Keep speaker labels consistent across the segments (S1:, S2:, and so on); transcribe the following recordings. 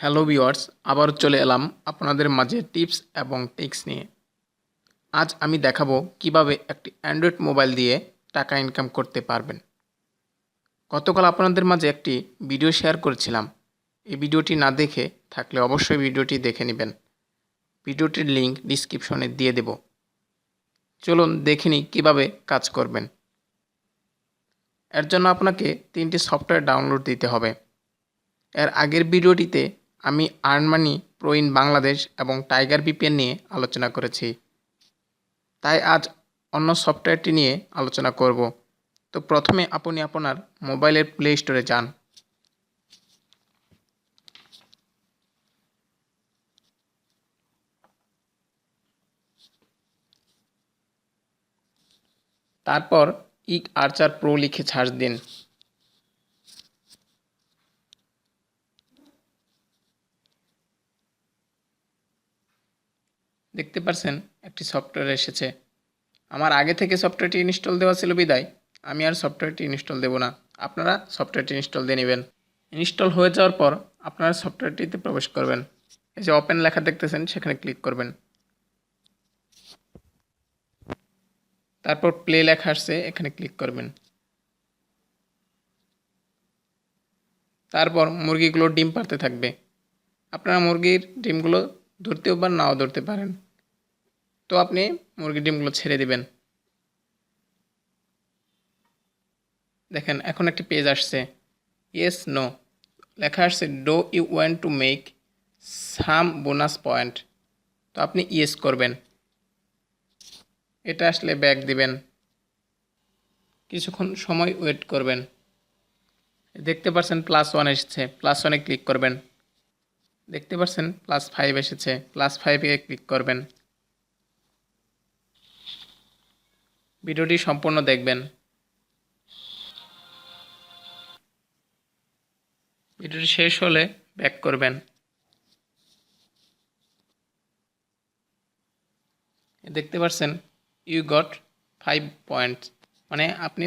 S1: Hello viewers, আবার চলে এলাম আপনাদের মাঝে টিপস এবং ট্রিক্স নিয়ে। আজ আমি দেখাবো কিভাবে একটি অ্যান্ড্রয়েড মোবাইল দিয়ে টাকা ইনকাম করতে পারবেন। গতকাল আপনাদের মাঝে একটি ভিডিও শেয়ার করেছিলাম। এই ভিডিওটি না দেখে থাকলে অবশ্যই ভিডিওটি দেখে নেবেন। ভিডিওটির লিঙ্ক ডিসক্রিপশনে দিয়ে দেব। চলুন দেখে নিই কীভাবে কাজ করবেন। এর জন্য আপনাকে 3টি সফটওয়্যার ডাউনলোড দিতে হবে। এর আগের ভিডিওটিতে আমি আর্নমানি প্রো ইন বাংলাদেশ এবং টাইগার ভিপিএন নিয়ে আলোচনা করেছি। তাই আজ অন্য সফটওয়্যারটি নিয়ে আলোচনা করব। তো প্রথমে আপনি আপনার মোবাইলের প্লে স্টোরে যান। তারপর ইক আর্চার প্রো লিখে সার্চ দিন। দেখতে পাচ্ছেন একটি সফটওয়্যার এসেছে। আমার আগে থেকে সফটওয়্যারটি ইনস্টল দেওয়া ছিল বিদায় আমি আর সফটওয়্যারটি ইনস্টল দেব না। আপনারা সফটওয়্যারটি ইনস্টল দিয়ে নেবেন। ইনস্টল হয়ে যাওয়ার পর আপনারা সফটওয়্যারটিতে প্রবেশ করবেন। এই যে ওপেন লেখা দেখতেছেন সেখানে ক্লিক করবেন। তারপর প্লে লেখা আসছে, এখানে ক্লিক করবেন। তারপর মুরগিগুলো ডিম পাড়তে থাকবে। আপনারা মুরগির ডিমগুলো ধরতেও বা নাও ধরতে পারেন। তো আপনি মুরগির ডিমগুলো ছেড়ে দিবেন। দেখেন এখন একটি পেজ আসছে, ইয়েস নো লেখা আসছে, do you want to make some bonus point. তো আপনি ইয়েস করবেন। এটা আসলে ব্যাক দিবেন। কিছুক্ষণ সময় ওয়েট করবেন। দেখতে পাচ্ছেন +1 এসেছে, +1-এ ক্লিক করবেন। দেখতে পাচ্ছেন +5 এসেছে, +5-এ ক্লিক করবেন। ভিডিওটি সম্পূর্ণ দেখবেন। ভিডিওটি শেষ হলে ব্যাক করবেন। দেখতে পাচ্ছেন ইউ গট 5 পয়েন্টস, মানে আপনি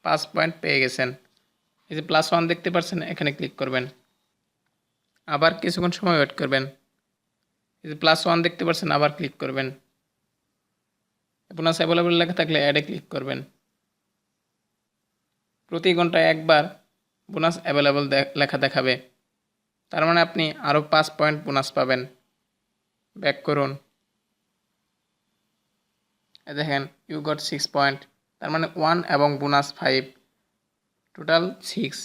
S1: 5 পয়েন্ট পেয়ে গেছেন। এই যে +1 দেখতে পাচ্ছেন, এখানে ক্লিক করবেন। আবার কিছুক্ষণ সময় ওয়েট করবেন। এই যে +1 দেখতে পাচ্ছেন, আবার ক্লিক করবেন। বোনাস অ্যাভেলেবল লেখা থাকলে অ্যাডে ক্লিক করবেন। প্রতি ঘন্টায় একবার বোনাস অ্যাভেলেবল লেখা দেখাবে, তার মানে আপনি আরও 5 পয়েন্ট বোনাস পাবেন। ব্যাক করুন। দেখেন ইউ গট 6 পয়েন্ট, তার মানে 1 এবং বোনাস 5, টোটাল 6।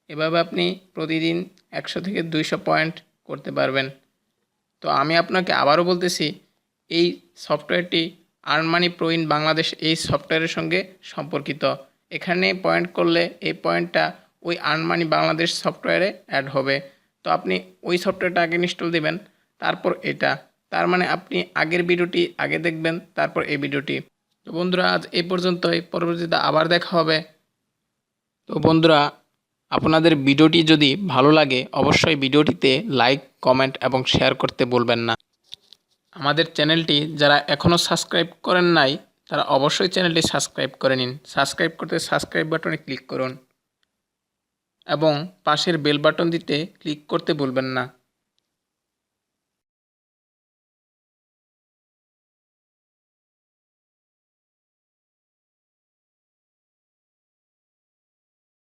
S1: এভাবে আপনি প্রতিদিন 100 থেকে 200 পয়েন্ট করতে পারবেন। তো আমি আপনাকে আবারও বলতেছি, এই সফটওয়্যারটি আর্নমানি প্রো ইন বাংলাদেশ এই সফটওয়্যারের সঙ্গে সম্পর্কিত। এখানে পয়েন্ট করলে এই পয়েন্টটা ওই আর্নমানি বাংলাদেশ সফটওয়্যারে অ্যাড হবে। তো আপনি ওই সফটওয়্যারটা আগে ইনস্টল দিবেন, তারপর এটা। তার মানে আপনি আগের ভিডিওটি আগে দেখবেন, তারপর এই ভিডিওটি। তো বন্ধুরা আজ এই পর্যন্তই, পরবর্তীতে আবার দেখা হবে। তো বন্ধুরা, আপনাদের ভিডিওটি যদি ভালো লাগে অবশ্যই ভিডিওটিতে লাইক, কমেন্ট এবং শেয়ার করতে ভুলবেন না। আমাদের চ্যানেলটি যারা এখনও সাবস্ক্রাইব করেন নাই তারা অবশ্যই চ্যানেলটি সাবস্ক্রাইব করে নিন। সাবস্ক্রাইব করতে সাবস্ক্রাইব বাটনে ক্লিক করুন এবং পাশের বেল বাটন দিতে ক্লিক করতে ভুলবেন না।